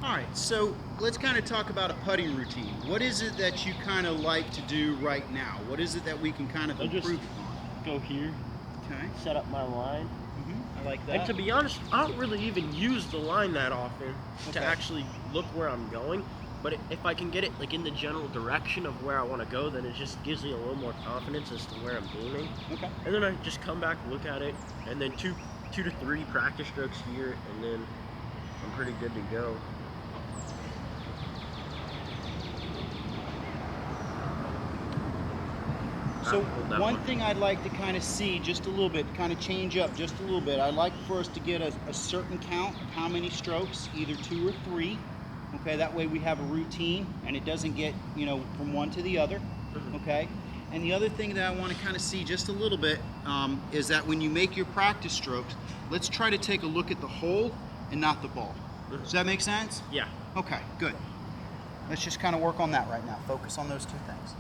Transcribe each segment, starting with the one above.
All right, so let's kind of talk about a putting routine. What is it that you kind of like to do right now? What is it that we can kind of I just improve upon? go here, Okay. set up my line. I like And that. to be honest, I don't really even use the line that often to Okay. actually look where I'm going. But if I can get it like in the general direction of where I want to go, then it just gives me a little more confidence as to where I'm aiming. Okay. And then I just come back, look at it, and then two to three practice strokes here, and then I'm pretty good to go. So one thing I'd like to kind of see just a little bit, kind of change up just a little bit. I'd like for us to get a certain count of how many strokes, either 2 or 3. Okay, that way we have a routine and it doesn't get, from one to the other. Okay. And the other thing that I want to kind of see just a little bit is that when you make your practice strokes, let's try to take a look at the hole and not the ball. Does that make sense? Yeah. Okay, good. Let's just kind of work on that right now. Focus on those two things.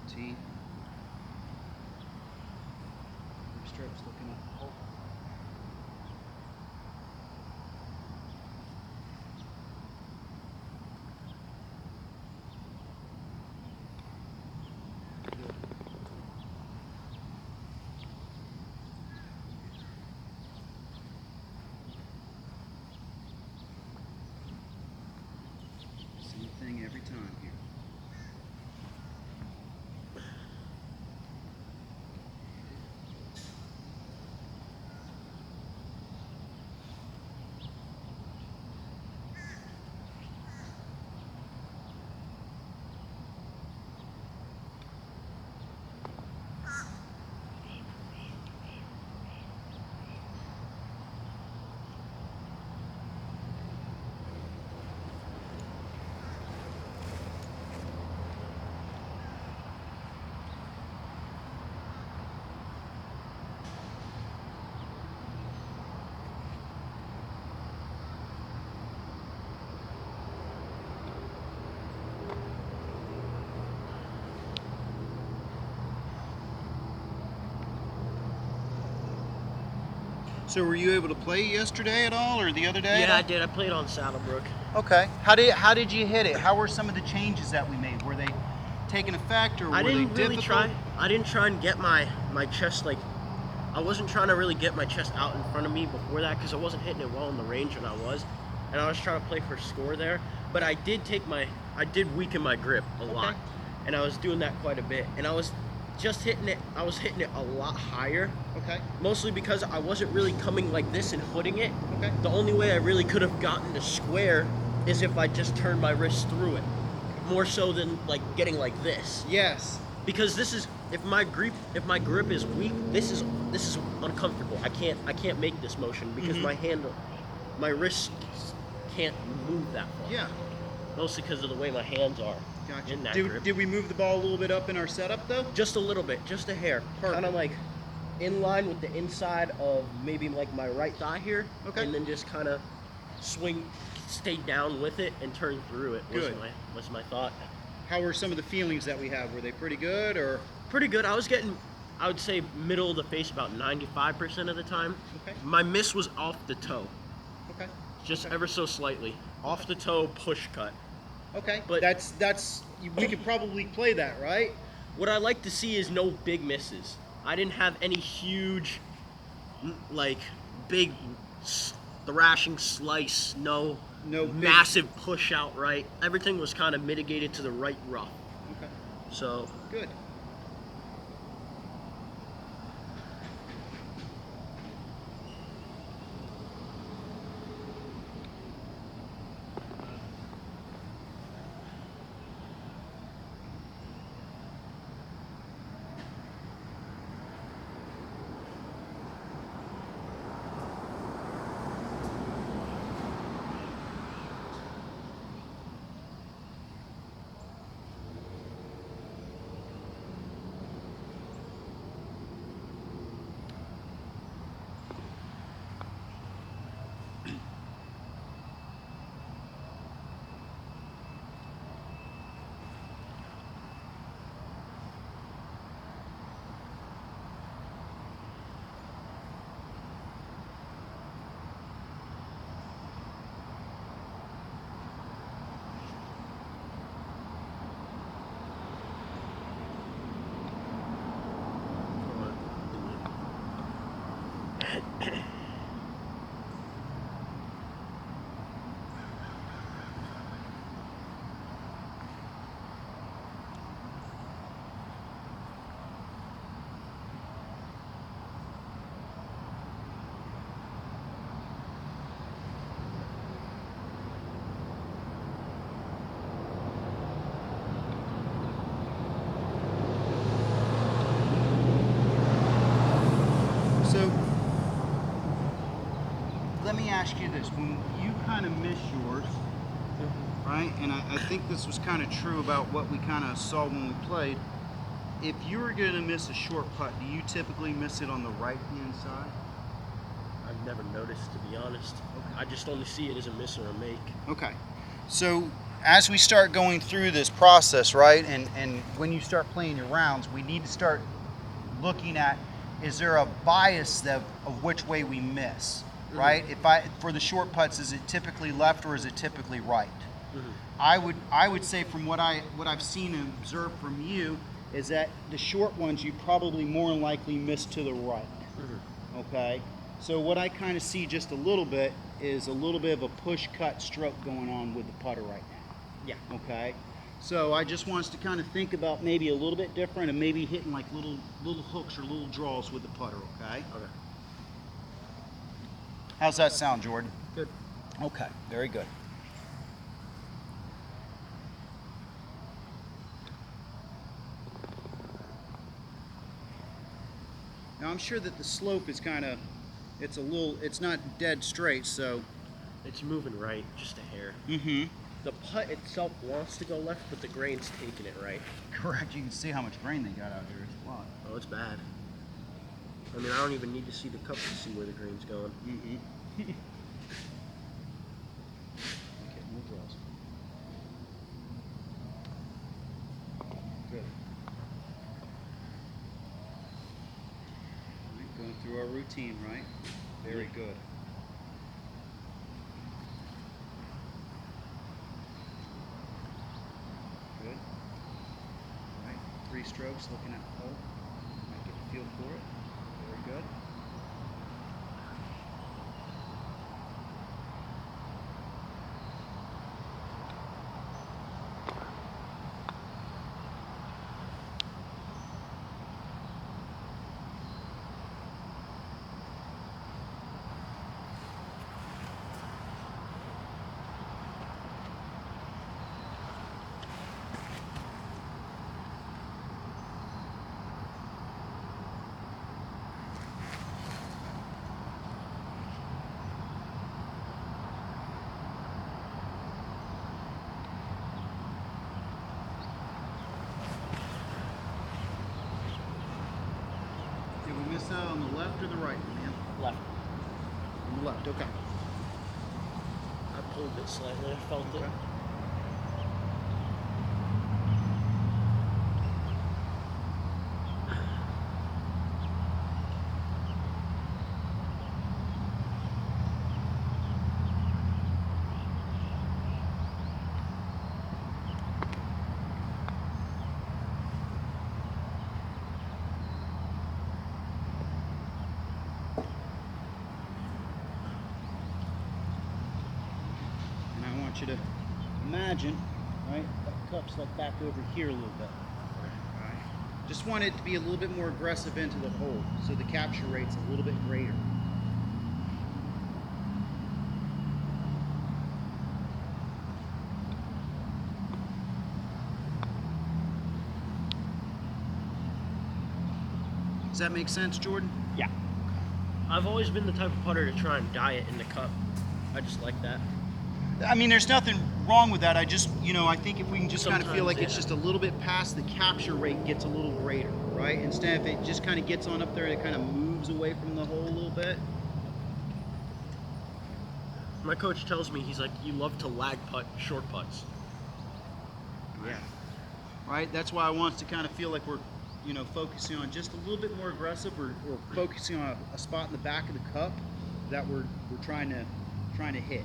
Routine. Strokes looking at the hole. Same thing every time here. So were you able to play yesterday at all, or the other day? Yeah, I did. I played on Saddlebrook. Okay. How did you hit it? How were some of the changes that we made? Were they taking effect, or were they difficult? I didn't try and get my chest I wasn't trying to really get my chest out in front of me before that because I wasn't hitting it well in the range when I was, and I was trying to play for score there. But I did weaken my grip a lot, and I was doing that quite a bit, and I was hitting it a lot higher. Okay. Mostly because I wasn't really coming like this and footing it. Okay. The only way I really could have gotten to square is if I just turned my wrist through it, more so than like getting like this. Yes. Because this is if my grip is weak, this is uncomfortable. I can't make this motion because my wrist can't move that far. Yeah. Mostly because of the way my hands are Gotcha. in that grip. Did we move the ball a little bit up in our setup though? Just a little bit, just a hair. Kind of like in line with the inside of maybe like my right thigh here. Okay. And then just kind of stay down with it and turn through it. Good. Was my thought. How were some of the feelings that we had? Were they pretty good, or? Pretty good. I was getting, I would say, middle of the face about 95% of the time. Okay. My miss was off the toe. Okay. Just ever so slightly. Off the toe, push cut. Okay. But that's we could probably play that, right? What I like to see is no big misses. I didn't have any huge, like, big thrashing slice. No big- massive push out right. Everything was kind of mitigated to the right rough. Okay. So Good. ask you this: when you kind of miss yours, right? And I think this was kind of true about what we kind of saw when we played. If you were going to miss a short putt, do you typically miss it on the right-hand side? I've never noticed, to be honest. Okay. I just only see it as a miss or a make. Okay. So as we start going through this process, right, and when you start playing your rounds, we need to start looking at, is there a bias of which way we miss, right? For the short putts, is it typically left or is it typically right? I would say from what I've seen and observed from you is that the short ones you probably more than likely miss to the right. Okay? So what I kind of see just a little bit is a little bit of a push cut stroke going on with the putter right now. Yeah. Okay? So I just want us to kind of think about maybe a little bit different and maybe hitting like little hooks or little draws with the putter, okay? Okay. How's that sound, Jordan? Good. Okay, very good. Now I'm sure that the slope is kind of, it's not dead straight, so. It's moving right, just a hair. Mm-hmm. The putt itself wants to go left, but the grain's taking it right. Correct, you can see how much grain they got out here, it's a lot. Oh, it's bad. I mean, I don't even need to see the cup to see where the grain's going. Mm-hmm. Okay, more draws. Good. All right, going through our routine, right? Very good. Good. All right, 3 strokes, looking at the hole. Might get a feel for it. Very good. Did we miss out on the left or the right, man? Left. On the left, okay. I pulled it slightly. I felt it. Okay. And I want you to imagine, right, that cup's like back over here a little bit. Right. Just want it to be a little bit more aggressive into the hole, so the capture rate's a little bit greater. Does that make sense, Jordan? Yeah. I've always been the type of putter to try and die it in the cup. I just like that. I mean, there's nothing wrong with that. I just, I think if we can just kind of feel Sometimes, like it's yeah. just a little bit past, the capture rate gets a little greater, right? Instead, if it just kind of gets on up there and it kind of moves away from the hole a little bit. My coach tells me, he's like, you love to lag putt short putts. Yeah. Right? That's why I want us to kind of feel like we're, focusing on just a little bit more aggressive or focusing on a spot in the back of the cup that we're trying to hit.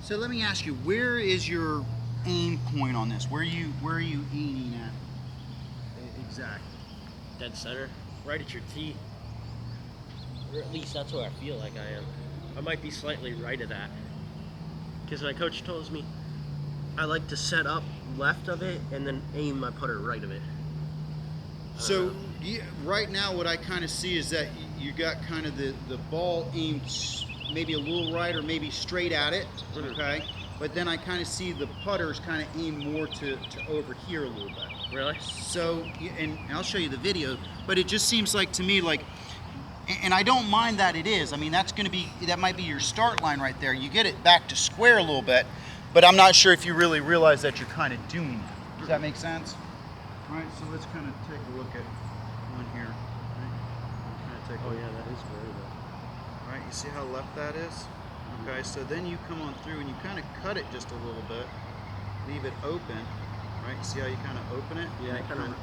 So let me ask you, where is your aim point on this? Where are you aiming at? Exactly. Dead center, right at your tee. Or at least that's where I feel like I am. I might be slightly right of that. Because my coach tells me I like to set up left of it and then aim my putter right of it. So right now what I kind of see is that you got kind of the ball aimed maybe a little right or maybe straight at it, okay? But then I kind of see the putters kind of aim more to over here a little bit. Really? So, and I'll show you the video, but it just seems like to me like, and I don't mind that it is. I mean, that might be your start line right there. You get it back to square a little bit, but I'm not sure if you really realize that you're kind of doing it. Does that make sense? All right, so let's kind of take a look at one here. Oh yeah, that is very good. All right, you see how left that is? Okay, so then you come on through and you kind of cut it just a little bit, leave it open, right? See how you kind of open it? Yeah, kind of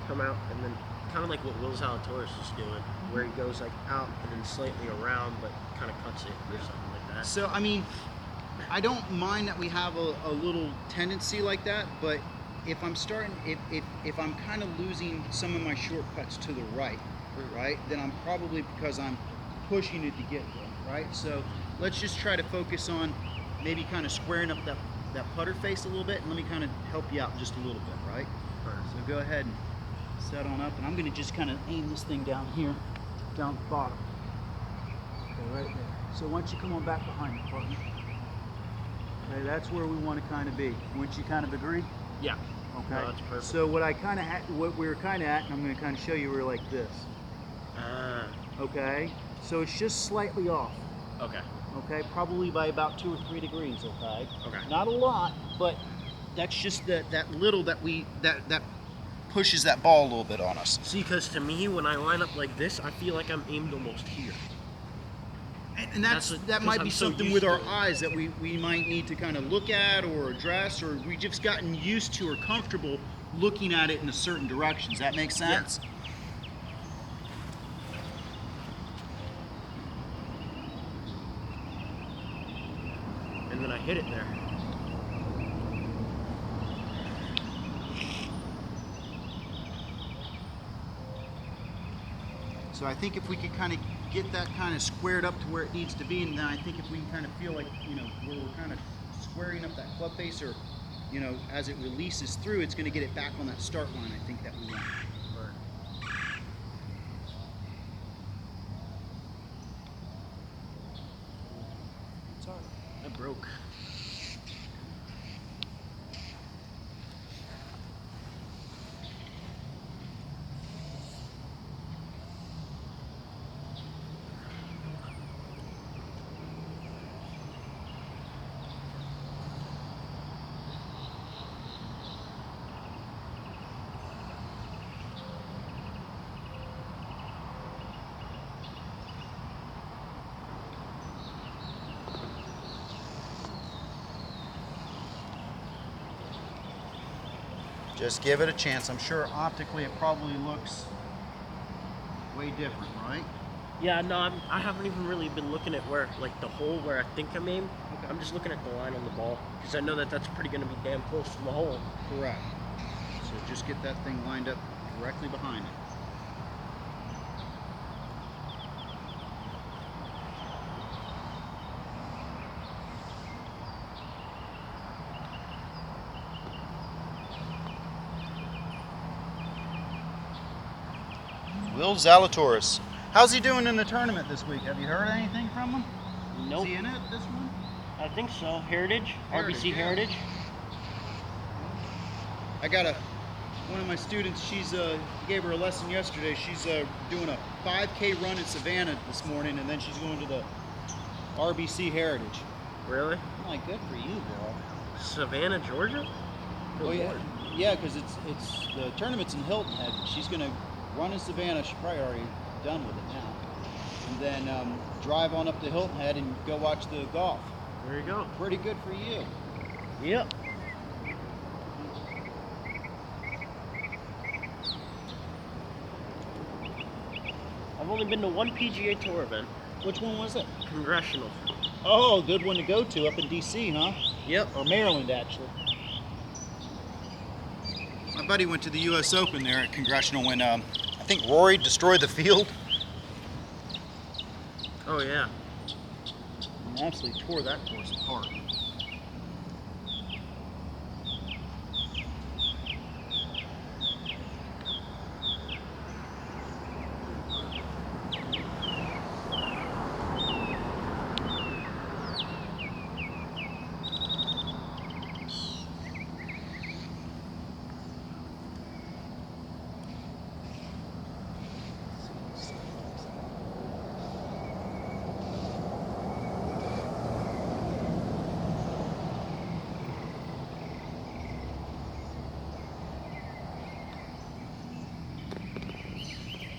come out and then kind of like what Will Zalatoris is doing, where he goes like out and then slightly around, but kind of cuts it or something like that. So I mean, I don't mind that we have a little tendency like that, but if I'm starting, if I'm kind of losing some of my shortcuts to the right, right, then I'm probably because I'm pushing it to get there, right? So let's just try to focus on maybe kind of squaring up that putter face a little bit, and let me kind of help you out just a little bit, right? So go ahead and set on up, and I'm going to just kind of aim this thing down here, down the bottom. Okay, right there. So once you come on back behind the partner, okay, that's where we want to kind of be. Once you kind of agree? Yeah. Okay. No, that's perfect. So what we were kind of at, and I'm going to kind of show you, we're like this. Okay. So it's just slightly off. Okay. Okay. Probably by about 2 or 3 degrees. Okay. Okay. Not a lot, but that's just that little that pushes that ball a little bit on us. See, because to me, when I line up like this, I feel like I'm aimed almost here. And that might be something with our eyes that we might need to kind of look at or address, or we just gotten used to or comfortable looking at it in a certain direction. Does that make sense? Yeah. And then I hit it there. So I think if we could kind of get that kind of squared up to where it needs to be, and then I think if we can kind of feel like, where we're kind of squaring up that club face, or, as it releases through, it's going to get it back on that start line, I think that we want. Sorry. I broke. Just give it a chance. I'm sure optically it probably looks way different, right? Yeah, no, I haven't even really been looking at where, like the hole where I think I'm aimed. Okay. I'm just looking at the line on the ball because I know that that's pretty going to be damn close to the hole. Correct. So just get that thing lined up directly behind it. Will Zalatoris. How's he doing in the tournament this week? Have you heard anything from him? Nope. Is he in it this one? I think so. Heritage? RBC yeah. Heritage? I got one of my students, she's gave her a lesson yesterday. She's doing a 5K run in Savannah this morning, and then she's going to the RBC Heritage. Really? I'm like, good for you, girl. Savannah, Georgia? Oh yeah, yeah, because it's the tournament's in Hilton Head. She's gonna run in Savannah. She's probably already done with it now, and then drive on up to Hilton Head and go watch the golf. There you go. Pretty good for you. Yep. I've only been to one PGA Tour event. Which one was it? Congressional. Oh, good one to go to up in D.C., huh? Yep. Or Maryland, actually. My buddy went to the U.S. Open there at Congressional when I think Rory destroyed the field. Oh yeah. And absolutely tore that course apart.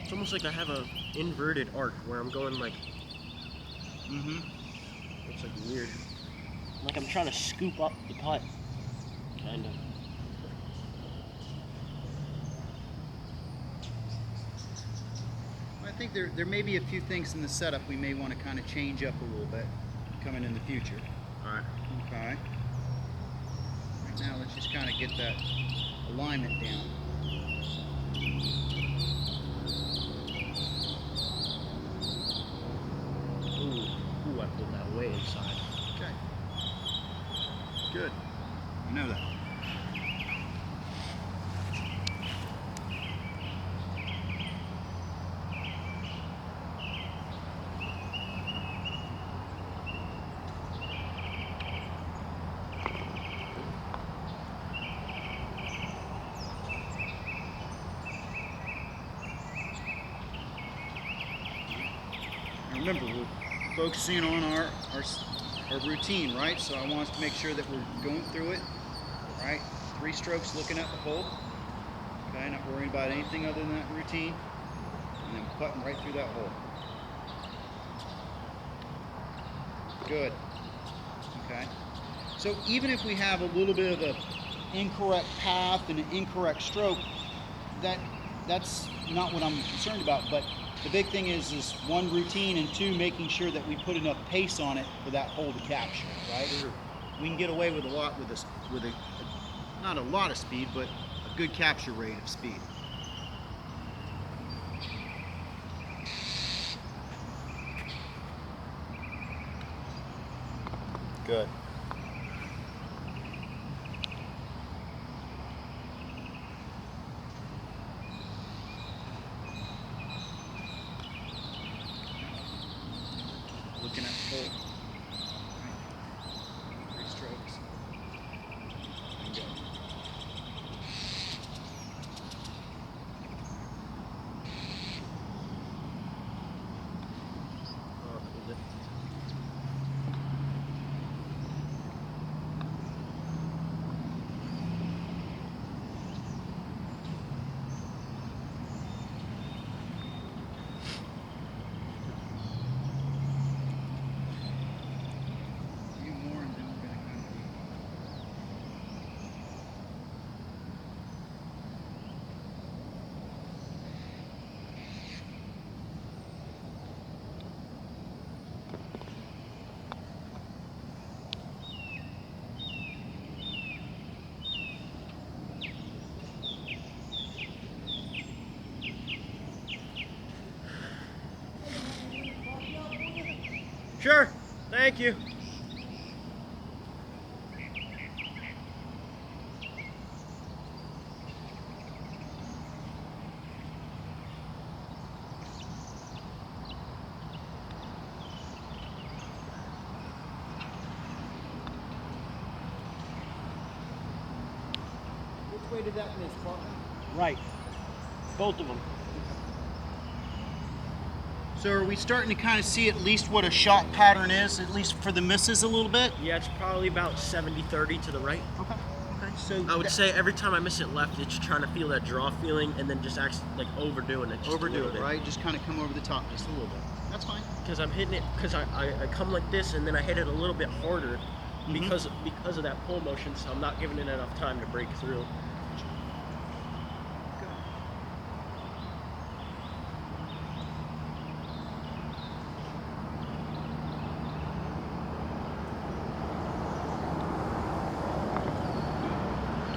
It's almost like I have a inverted arc where I'm going like. Mm-hmm. It's like weird. Like I'm trying to scoop up the putt. Kind of. I think there may be a few things in the setup we may want to kind of change up a little bit coming in the future. Alright. Okay. Right now, let's just kind of get that alignment down. Ooh, I pulled that way inside. Okay. Good. You know that. Remember, we're focusing on our routine, right? So I want us to make sure that we're going through it, right? 3 strokes looking at the hole, okay? Not worrying about anything other than that routine, and then putting right through that hole. Good. Okay. So even if we have a little bit of an incorrect path and an incorrect stroke, that's not what I'm concerned about. But the big thing is 1, routine, and 2, making sure that we put enough pace on it for that hole to capture, right? We can get away with not a lot of speed, but a good capture rate of speed. Good. Looking at the hole. Right. 3 strokes. And go. Oh, pulled it. A few more, and then we're going to kind of Sure. Thank you. Which way did that miss, partner? Right. Both of them. So are we starting to kind of see at least what a shot pattern is, at least for the misses a little bit? Yeah, it's probably about 70-30 to the right. Okay. Okay. So I would say every time I miss it left, it's trying to feel that draw feeling and then just act like overdoing it. Just overdo it, right? Just kind of come over the top just a little bit. That's fine. Because I'm hitting it, because I come like this and then I hit it a little bit harder because of that pull motion, so I'm not giving it enough time to break through.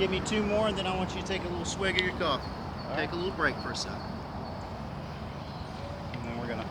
Give me 2 more, and then I want you to take a little swig of your coffee. All Take right. a little break for a second. And then we're gonna.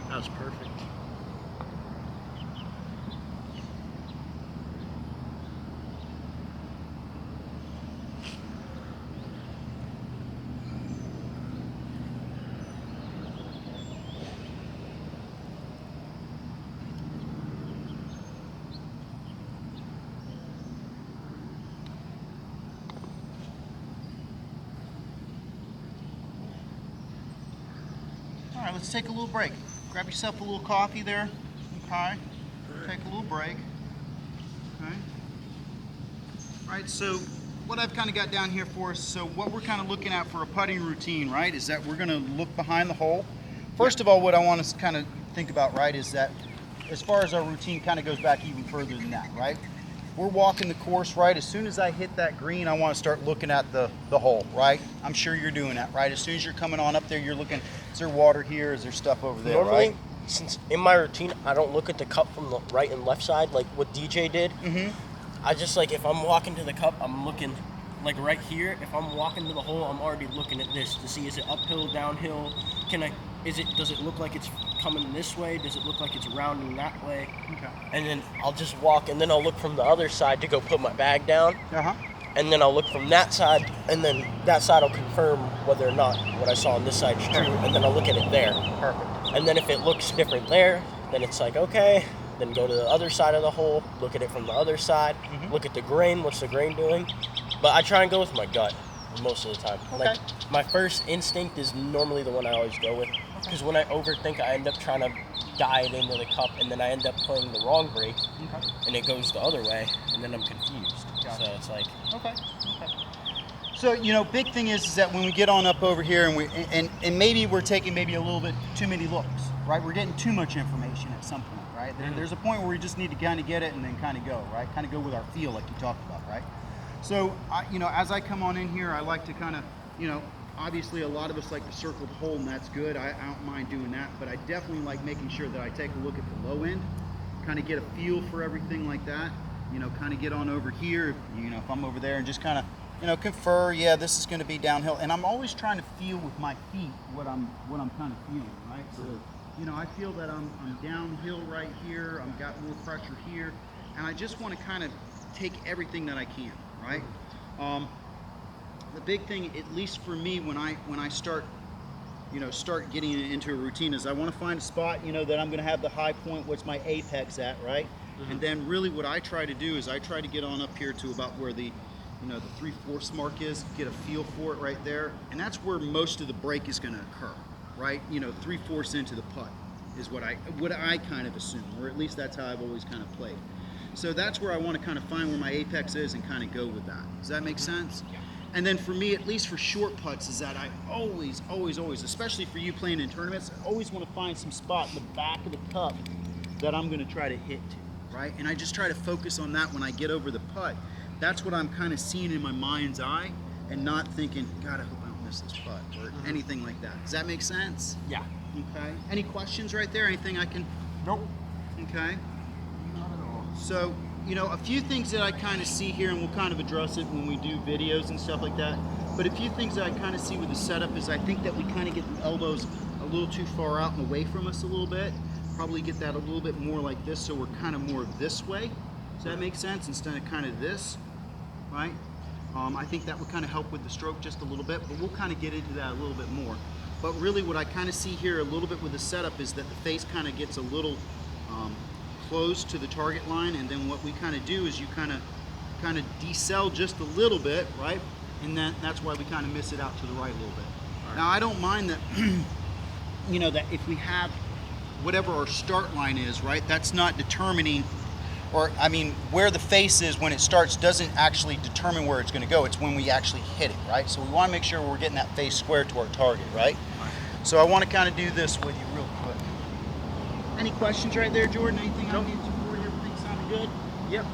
That was perfect. All right, let's take a little break. Grab yourself a little coffee there. Okay. Take a little break. Okay. All right, so what I've kind of got down here for us, so what we're kind of looking at for a putting routine, right, is that we're going to look behind the hole. First of all, what I want us to kind of think about, right, is that as far as our routine kind of goes back even further than that, right? We're walking the course, right? As soon as I hit that green, I want to start looking at the hole, right? I'm sure you're doing that, right? As soon as you're coming on up there, you're looking, is there water here? Is there stuff over there, Normally, right? since in my routine, I don't look at the cup from the right and left side like what DJ did. Mm-hmm. I just like, if I'm walking to the cup, I'm looking like right here. If I'm walking to the hole, I'm already looking at this to see, is it uphill, downhill? Does it look like it's coming this way? Does it look like it's rounding that way? Okay. And then I'll just walk, and then I'll look from the other side to go put my bag down. Uh-huh. And then I'll look from that side, and then that side will confirm whether or not what I saw on this side is true, and then I'll look at it there. Perfect. And then if it looks different there, then it's like, okay, then go to the other side of the hole, look at it from the other side, look at the grain, what's the grain doing? But I try and go with my gut most of the time. Okay. Like, my first instinct is normally the one I always go with, because when I overthink, I end up trying to dive into the cup, and then I end up playing the wrong break, Okay. and it goes the other way, and then I'm confused. Gotcha. So it's like, Okay. Okay. So, you know, big thing is that when we get on up over here and maybe we're taking maybe a little bit too many looks, right? We're getting too much information at some point, right? There's a point where we just need to kind of get it and then kind of go, right? Kind of go with our feel like you talked about, right? So, you know, as I come on in here, I like to kind of, you know, obviously a lot of us like to circle the hole, and that's good. I don't mind doing that, but I definitely like making sure that I take a look at the low end, kind of get a feel for everything like that. You know, kind of get on over here, you know, if I'm over there, and just kind of, you know, confer, yeah, this is going to be downhill. And I'm always trying to feel with my feet what I'm kind of feeling, right? So, you know, I feel that I'm downhill right here. I've got more pressure here, and I just want to kind of take everything that I can, right? The big thing, at least for me, when I start, you know, start getting into a routine, is I want to find a spot, you know, that I'm going to have the high point, what's my apex at, right? And then really what I try to do is I try to get on up here to about where the, you know, the 3/4 mark is, get a feel for it right there. And that's where most of the break is going to occur, right? You know, 3/4 into the putt is what I kind of assume, or at least that's how I've always kind of played. So that's where I want to kind of find where my apex is and kind of go with that. Does that make sense? Yeah. And then for me, at least for short putts, is that I always, especially for you playing in tournaments, I always want to find some spot in the back of the cup that I'm going to try to hit to, right? And I just try to focus on that when I get over the putt. That's what I'm kind of seeing in my mind's eye, and not thinking, God, I hope I don't miss this putt, or anything like that. Does that make sense? yeah. Okay. Any questions right there? Anything I can? Nope. Okay. Not at all. So, you know, a few things that I kind of see here, and we'll kind of address it when we do videos and stuff like that, but a few things that I kind of see with the setup is I think that we kind of get the elbows a little too far out and away from us a little bit. Probably get that a little bit more like this, so we're kind of more this way. Does that make sense? Instead of kind of this, right? I think that would kind of help with the stroke just a little bit, but we'll kind of get into that a little bit more. But really what I kind of see here a little bit with the setup is that the face kind of gets a little close to the target line, and then what we kind of do is you kind of decel just a little bit, right? And that's why we kind of miss it out to the right a little bit. All right. Now, I don't mind that, you know, that if we have whatever our start line is, right, that's not determining, or I mean, where the face is when it starts doesn't actually determine where it's going to go. It's when we actually hit it, right? So we want to make sure we're getting that face square to our target, right? So I want to kind of do this with you real quick. Any questions right there, Jordan? Anything Nope. I need to for you? Everything sounded good? Yep.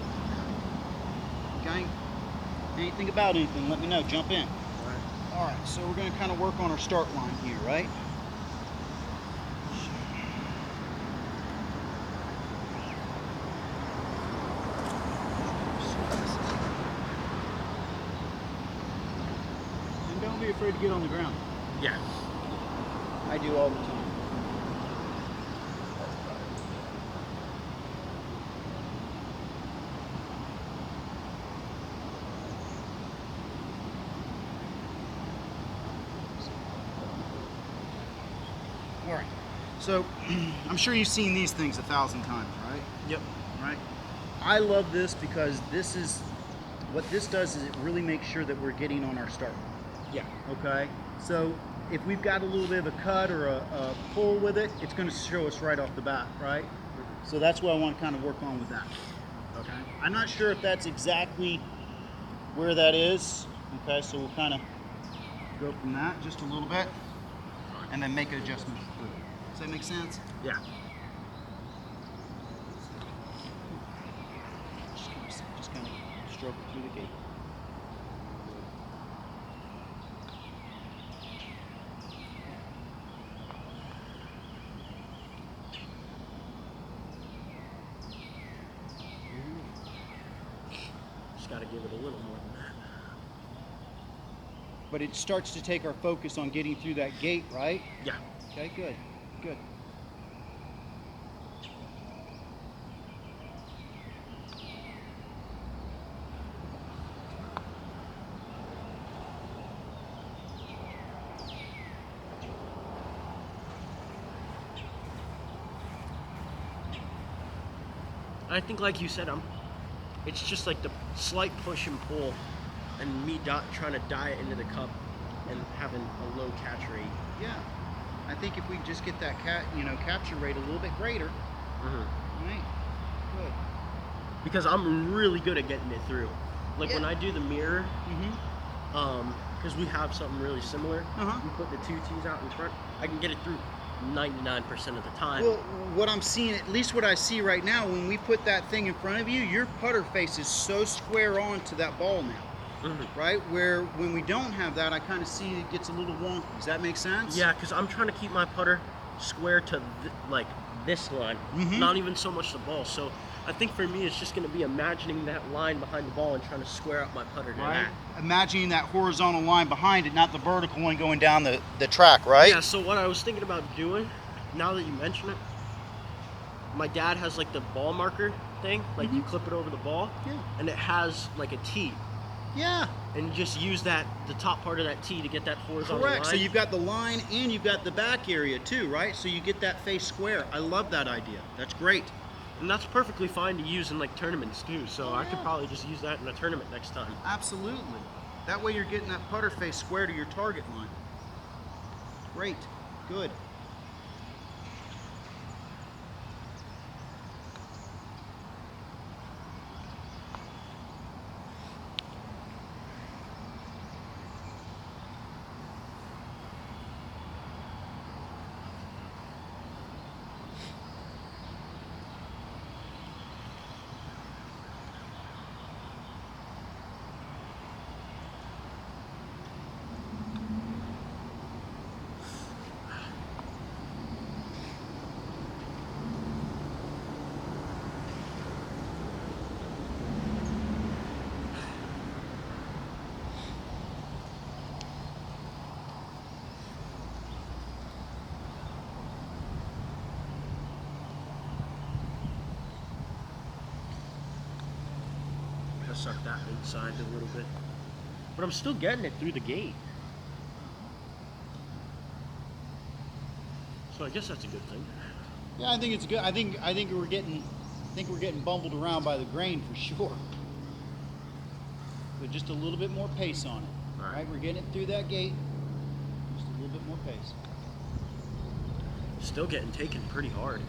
Okay. Anything about anything, let me know. Jump in. All right. All right, so we're going to kind of work on our start line here, right? And don't be afraid to get on the ground. Yeah. I do all the time. All right, so I'm sure you've seen these things 1,000 times, right? Yep. Right? I love this because this is, what this does is it really makes sure that we're getting on our start. Yeah. Okay? So if we've got a little bit of a cut or a pull with it, it's going to show us right off the bat, right? So that's what I want to kind of work on with that. Okay? I'm not sure if that's exactly where that is. Okay, so we'll kind of go from that just a little bit and then make an adjustment with it. Does that make sense? Yeah. Just kind of stroke it through the gate. Just got to give it a little more than that. But it starts to take our focus on getting through that gate, right? Yeah. Okay, good, good. I think, like you said, it's just like the slight push and pull, and me trying to diet into the cup and having a low catch rate. Yeah. I think if we just get that capture rate a little bit greater, right? Good. Because I'm really good at getting it through. Like when Yeah. I do the mirror, Mm-hmm. because we have something really similar. Uh-huh. We put the two T's out in front. I can get it through 99% of the time. Well, what I'm seeing, at least what I see right now, when we put that thing in front of you, your putter face is so square on to that ball now. Right? Where when we don't have that, I kind of see it gets a little wonky. Does that make sense? Yeah, because I'm trying to keep my putter square to like this line, not even so much the ball. So I think for me, it's just going to be imagining that line behind the ball and trying to square up my putter to Right? that. Imagining that horizontal line behind it, not the vertical one going down the track, right? Yeah, so what I was thinking about doing, now that you mention it, my dad has like the ball marker thing, like you clip it over the ball, Yeah. and it has like a T. Yeah. And you just use the top part of that T to get that horizontal Correct. line. So you've got the line and you've got the back area too, right? So you get that face square. I love that idea. That's great. And that's perfectly fine to use in like tournaments too. So Oh, I could yeah. probably just use that in a tournament next time. Absolutely. That way you're getting that putter face square to your target line. Great. Good. Suck that inside a little bit. But I'm still getting it through the gate. So I guess that's a good thing. Yeah, I think it's good. I think we're getting bumbled around by the grain for sure. But just a little bit more pace on it. All right, we're getting it through that gate. Just a little bit more pace. Still getting taken pretty hard.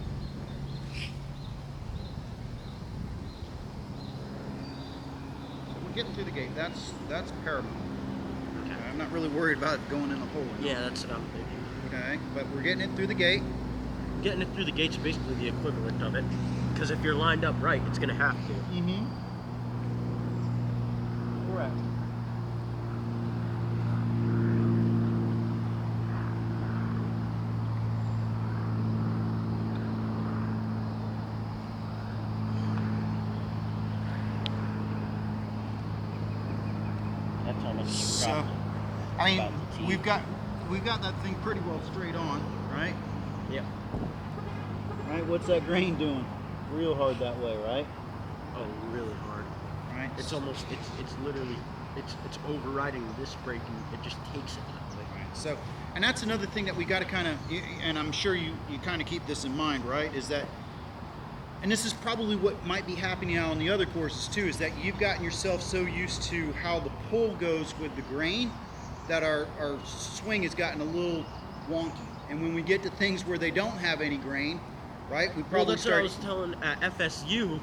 So we're getting through the gate. That's paramount. Okay. I'm not really worried about it going in the hole. Yeah, that's what I'm thinking. Okay, but we're getting it through the gate. Getting it through the gate's basically the equivalent of it. Because if you're lined up right, it's going to have to. Mm-hmm. Correct. That's almost So, I mean, About the tee. we've got that thing pretty well straight on, right? Yep. Right. What's that grain doing? Real hard that way, right? Oh, really hard. Right. It's almost, it's literally, it's overriding this brake and it just takes it that way. Right. So, and that's another thing that we got to kind of, and I'm sure you kind of keep this in mind, right? Is that, and this is probably what might be happening out on the other courses too, is that you've gotten yourself so used to how the pull goes with the grain that our swing has gotten a little wonky. And when we get to things where they don't have any grain, right? We probably Well, that's what I start. was telling at FSU.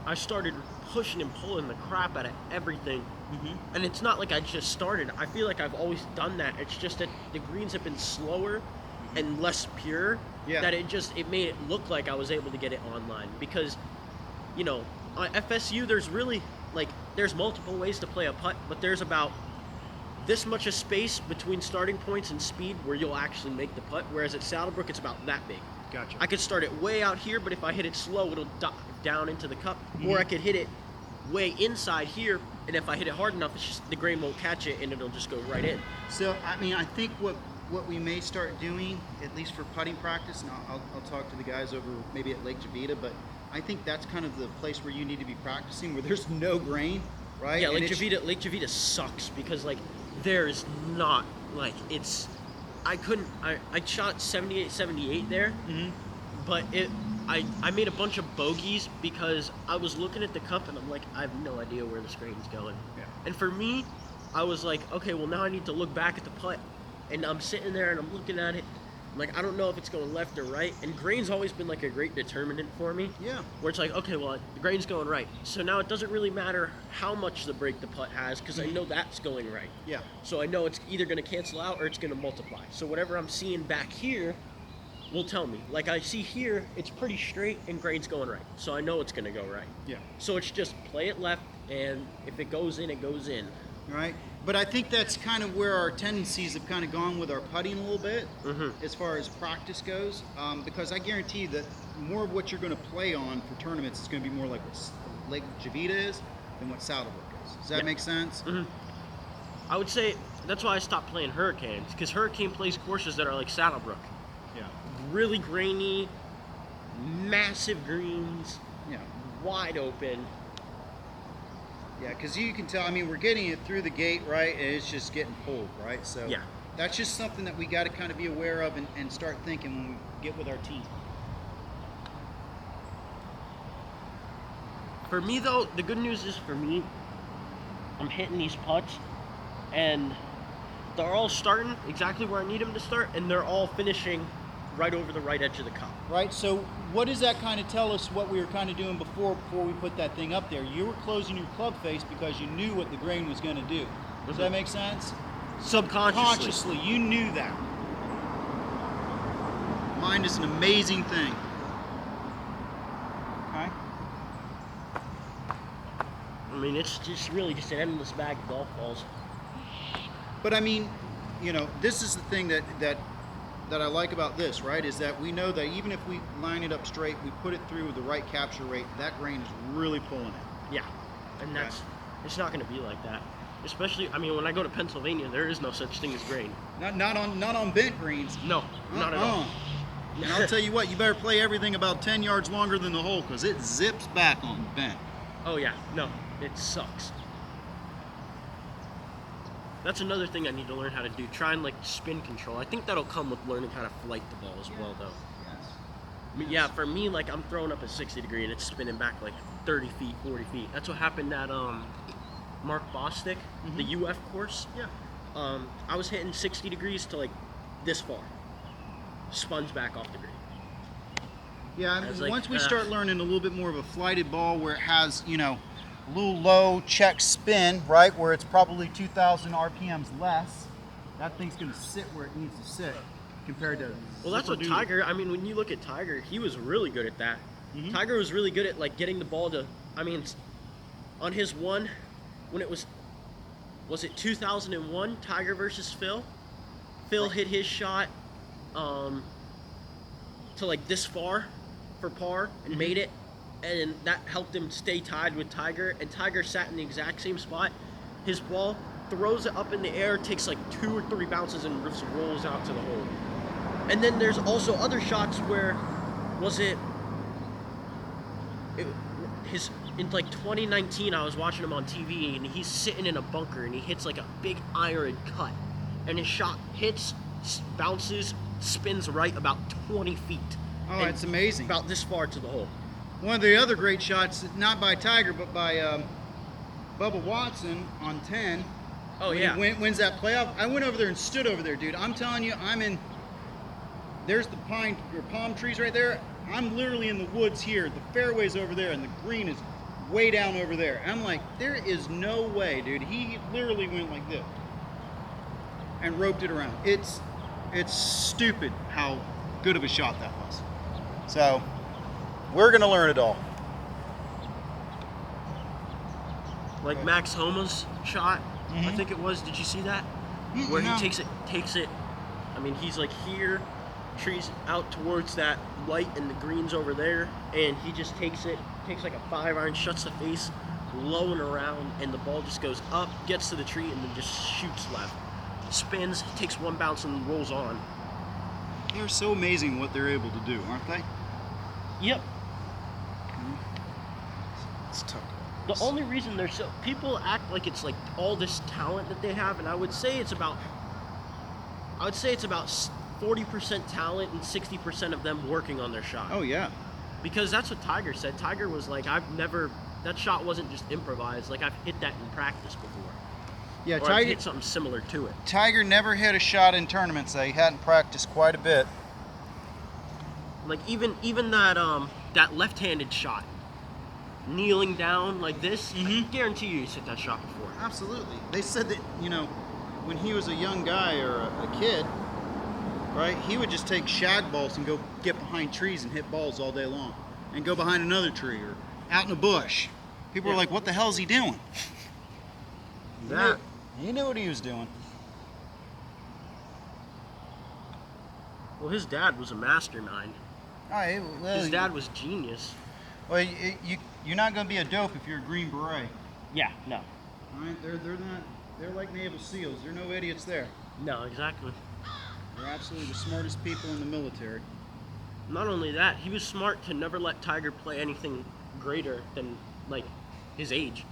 I started pushing and pulling the crap out of everything. Mhm. And it's not like I just started. I feel like I've always done that. It's just that the greens have been slower and less pure. Yeah. That it made it look like I was able to get it online. Because, you know, on FSU there's really there's multiple ways to play a putt, but there's about this much of space between starting points and speed where you'll actually make the putt. Whereas at Saddlebrook it's about that big. Gotcha. I could start it way out here, but if I hit it slow, it'll dive down into the cup. Or I could hit it way inside here, and if I hit it hard enough, it's just the grain won't catch it, and it'll just go right in. So, I mean, I think what we may start doing, at least for putting practice, and I'll talk to the guys over maybe at Lake Javita, but I think that's kind of the place where you need to be practicing, where there's no grain, right? Yeah, And Lake it's- Javita sucks because there's not it's. I shot 78, 78 there, Mhm. but I made a bunch of bogeys because I was looking at the cup and I'm like, I have no idea where this grain's going. Yeah. And for me, I was like, okay, well now I need to look back at the putt, and I'm sitting there and I'm looking at it. I'm like, I don't know if it's going left or right, and grain's always been like a great determinant for me. Yeah. Where it's like, okay, well, the grain's going right. So now it doesn't really matter how much the break the putt has because I know that's going right. Yeah. So I know it's either going to cancel out or it's going to multiply. So whatever I'm seeing back here will tell me. Like I see here, it's pretty straight and grain's going right. So I know it's going to go right. Yeah. So it's just play it left, and if it goes in, it goes in. Right. But I think that's kind of where our tendencies have kind of gone with our putting a little bit, Mhm. as far as practice goes. Because I guarantee that more of what you're going to play on for tournaments is going to be more like what Lake Javita is than what Saddlebrook is. Does that Yeah. make sense? Mhm. I would say that's why I stopped playing Hurricanes, because Hurricane plays courses that are like Saddlebrook. Yeah. Really grainy, massive greens, Yeah. wide open. Yeah, because you can tell, I mean, we're getting it through the gate, right? And it's just getting pulled, right? So Yeah. that's just something that we got to kind of be aware of and start thinking when we get with our team. For me, though, the good news is for me, I'm hitting these putts, and they're all starting exactly where I need them to start, and they're all finishing right over the right edge of the cup. Right, so what does that kind of tell us what we were kind of doing before we put that thing up there? You were closing your club face because you knew what the grain was going to do. Does that make sense? Subconsciously. Consciously, you knew that. Mind is an amazing thing. Okay? I mean, it's just really just an endless bag of golf balls. But I mean, you know, this is the thing that I like about this, right? Is that we know that even if we line it up straight, we put it through with the right capture rate, that grain is really pulling it. Yeah, and it's not going to be like that. Especially, I mean, when I go to Pennsylvania, there is no such thing as grain. Not on bent greens. No, not at all. And I'll tell you what, you better play everything about 10 yards longer than the hole because it zips back on bent. Oh yeah, no, it sucks. That's another thing I need to learn how to do. Try and spin control. I think that'll come with learning how to flight the ball as well, though. Yes. I mean, yeah, for me, I'm throwing up a 60 degree and it's spinning back 30 feet, 40 feet. That's what happened at Mark Bostic, the UF course. Yeah. I was hitting 60 degrees to like this far. Sponge back off the green. Yeah, I was like, once we start learning a little bit more of a flighted ball where it has, you know, a little low check spin, right, where it's probably 2,000 RPMs less, that thing's going to sit where it needs to sit compared to... Well, that's what Tiger, I mean, when you look at Tiger, he was really good at that. Tiger was really good at, like, getting the ball to, I mean, on his one, when it was it 2001, Tiger versus Phil? Phil hit his shot to, like, this far for par and made it, and that helped him stay tied with Tiger, and Tiger sat in the exact same spot. His ball throws it up in the air, takes like 2 or 3 bounces, and just rolls out to the hole. And then there's also other shots where, in like 2019, I was watching him on TV, and he's sitting in a bunker, and he hits like a big iron cut, and his shot hits, bounces, spins right about 20 feet. Oh, and it's amazing. About this far to the hole. One of the other great shots, not by Tiger, but by Bubba Watson on 10. Oh, when yeah. he wins that playoff. I went over there and stood over there, dude. I'm telling you, there's the palm trees right there. I'm literally in the woods here. The fairway's over there, and the green is way down over there. I'm like, there is no way, dude. He literally went like this and roped it around. It's stupid how good of a shot that was. So, we're going to learn it all. Like Max Homa's shot, I think it was. Did you see that? Where no. he takes it. I mean, he's like here, trees out towards that light, and the green's over there, and he just takes like a 5-iron, shuts the face, low and around, and the ball just goes up, gets to the tree, and then just shoots left. Spins, takes 1 bounce, and rolls on. They're so amazing what they're able to do, aren't they? Yep. It's tough. The only reason people act like it's like all this talent that they have, and I would say it's about 40% talent and 60% of them working on their shot. Oh yeah. Because that's what Tiger said. Tiger was like, that shot wasn't just improvised. Like, I've hit that in practice before. Yeah, Or I've hit something similar to it. Tiger never hit a shot in tournaments that he hadn't practiced quite a bit. Like even that left-handed shot, kneeling down like this, I guarantee you he's hit that shot before. Absolutely. They said that, you know, when he was a young guy or a kid, right, he would just take shag balls and go get behind trees and hit balls all day long. And go behind another tree or out in a bush. People were like, what the hell is he doing? That. He knew what he was doing. Well, his dad was a mastermind. His dad was genius. Well, you're not going to be a dope if you're a Green Beret. Yeah, no. All right, they're like Naval SEALs. There are no idiots there. No, exactly. They're absolutely the smartest people in the military. Not only that, he was smart to never let Tiger play anything greater than, like, his age.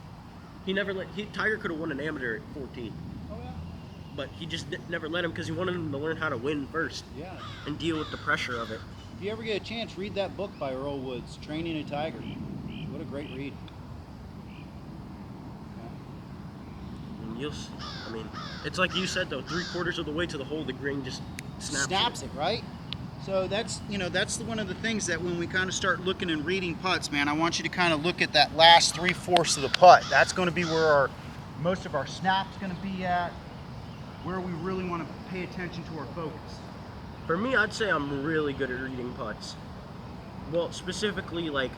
Tiger could have won an amateur at 14. Oh, yeah. But he just never let him because he wanted him to learn how to win first. Yeah. And deal with the pressure of it. If you ever get a chance, read that book by Earl Woods, Training a Tiger. What a great read. And I mean, it's like you said though, 3/4 of the way to the hole, the green just snaps it, right? So that's one of the things that when we kind of start looking and reading putts, man, I want you to kind of look at that last 3/4 of the putt. That's going to be where most of our snap's going to be at, where we really want to pay attention to our focus. For me, I'd say I'm really good at reading putts. Well, specifically like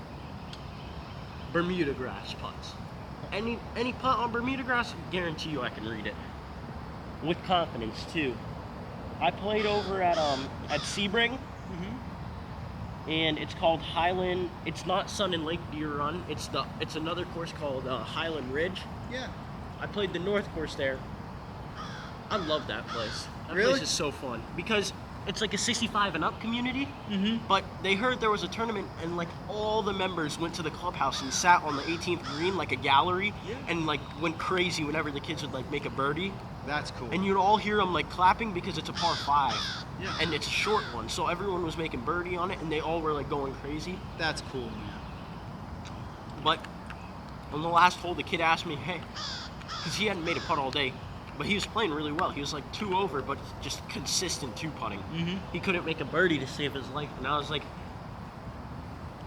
Bermuda grass putts. Any putt on Bermuda grass, I guarantee you I can read it. With confidence too. I played over at Sebring, and it's called Highland. It's not Sun and Lake Deer Run. It's another course called Highland Ridge. Yeah. I played the North course there. I love that place. That Really? place is so fun because it's like a 65 and up community. But they heard there was a tournament, and like all the members went to the clubhouse and sat on the 18th green like a gallery, and like went crazy whenever the kids would like make a birdie. That's cool. And you'd all hear them like clapping because it's a par 5, Yeah. and it's a short one, so everyone was making birdie on it, and they all were like going crazy. That's cool, man. But on the last hole, the kid asked me, "Hey, because he hadn't made a putt all day, but he was playing really well. He was like 2 over, but just consistent 2-putting. Mm-hmm. He couldn't make a birdie to save his life, and I was like,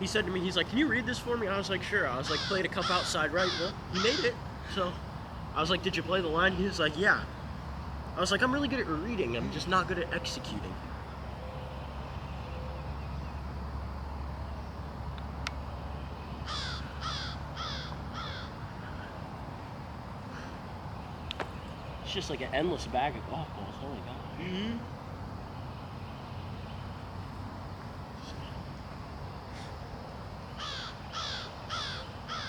he said to me, he's like, can you read this for me? I was like, sure. I was like, played a cup outside right. Well, he made it. So I was like, did you play the line? He was like, yeah. I was like, I'm really good at reading. I'm just not good at executing. It's just like an endless bag of golf balls. Holy God. Mm-hmm.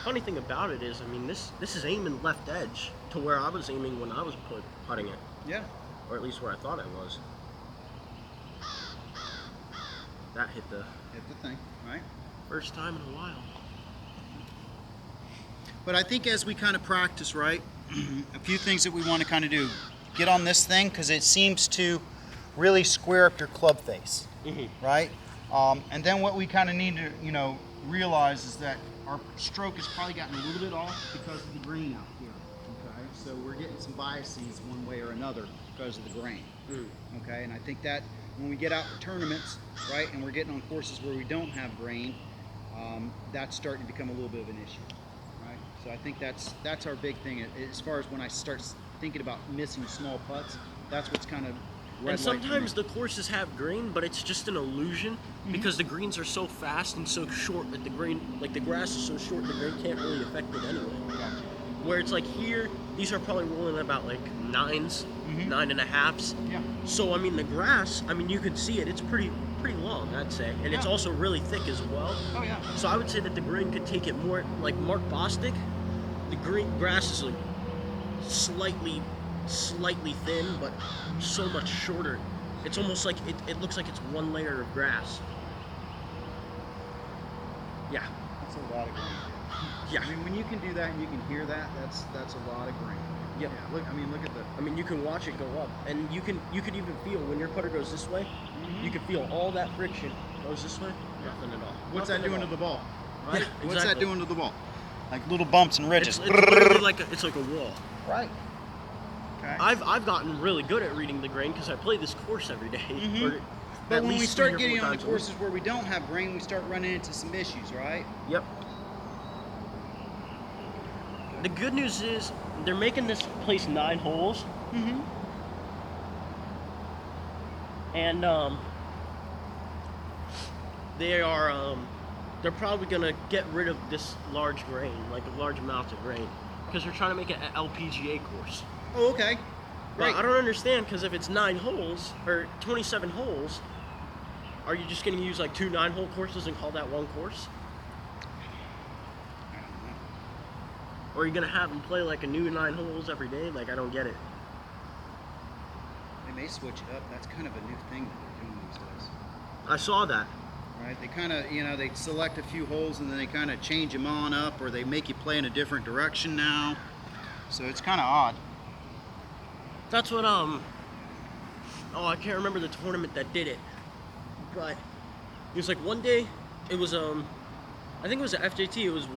Funny thing about it is, I mean, this is aiming left edge to where I was aiming when I was putting it, Yeah. or at least where I thought I was. That hit the Hit the thing, right? first time in a while. But I think as we kind of practice, right, a few things that we want to kind of do. Get on this thing because it seems to really square up your club face, Mm-hmm. right? And then what we kind of need to, realize is that our stroke has probably gotten a little bit off because of the green out here. Okay, so we're getting some biases one way or another because of the grain. Okay, and I think that when we get out for tournaments, right, and we're getting on courses where we don't have grain, that's starting to become a little bit of an issue, right? So I think that's our big thing as far as when I start thinking about missing small putts. That's what's kind of red And light for me. sometimes the courses have green, but it's just an illusion because the greens are so fast and so short that the grass is so short the green can't really affect it anyway. Gotcha. Where it's like here, these are probably rolling about like 9s, Mhm. 9.5s. Yeah. So I mean the grass, I mean you can see it. It's pretty long, I'd say, and it's Yeah. also really thick as well. Oh yeah. So I would say that the green could take it more like Mark Bostic. The green grass is like slightly thin, but so much shorter. It's almost like it looks like it's one layer of grass. Yeah, That's a lot of grain. yeah. I mean, when you can do that and you can hear that, that's a lot of grain. Yep. Yeah. Look at the. I mean, you can watch it go up, and you could even feel when your putter goes this way. Mhm. You can feel all that friction goes this way. Nothing at all. What's Nothing that doing at to the all. ball? Right. Yeah, What's that exactly. doing to the ball? Like little bumps and ridges. It's literally like it's like a wall. Right. Okay. I've gotten really good at reading the grain because I play this course every day. Mhm. or But at when we least start 3 or 4 getting on the times a week. courses where we don't have grain, we start running into some issues, right? Yep. The good news is they're making this place 9 holes, Mm-hmm. and they're probably gonna get rid of this large grain, like a large amount of grain, because they're trying to make it an LPGA course. Oh, okay. But Right. I don't understand because if it's 9 holes or 27 holes, are you just gonna use like 2 9-hole courses and call that one course? Or are you gonna have them play like a new 9 holes every day? Like I don't get it. They may switch it up. That's kind of a new thing that they're doing these days. I saw that. Right? They kind of, they select a few holes and then they kind of change them on up, or they make you play in a different direction now. So it's kind of odd. That's what oh, I can't remember the tournament that did it, but it was like one day it was I think it was at FJT. It was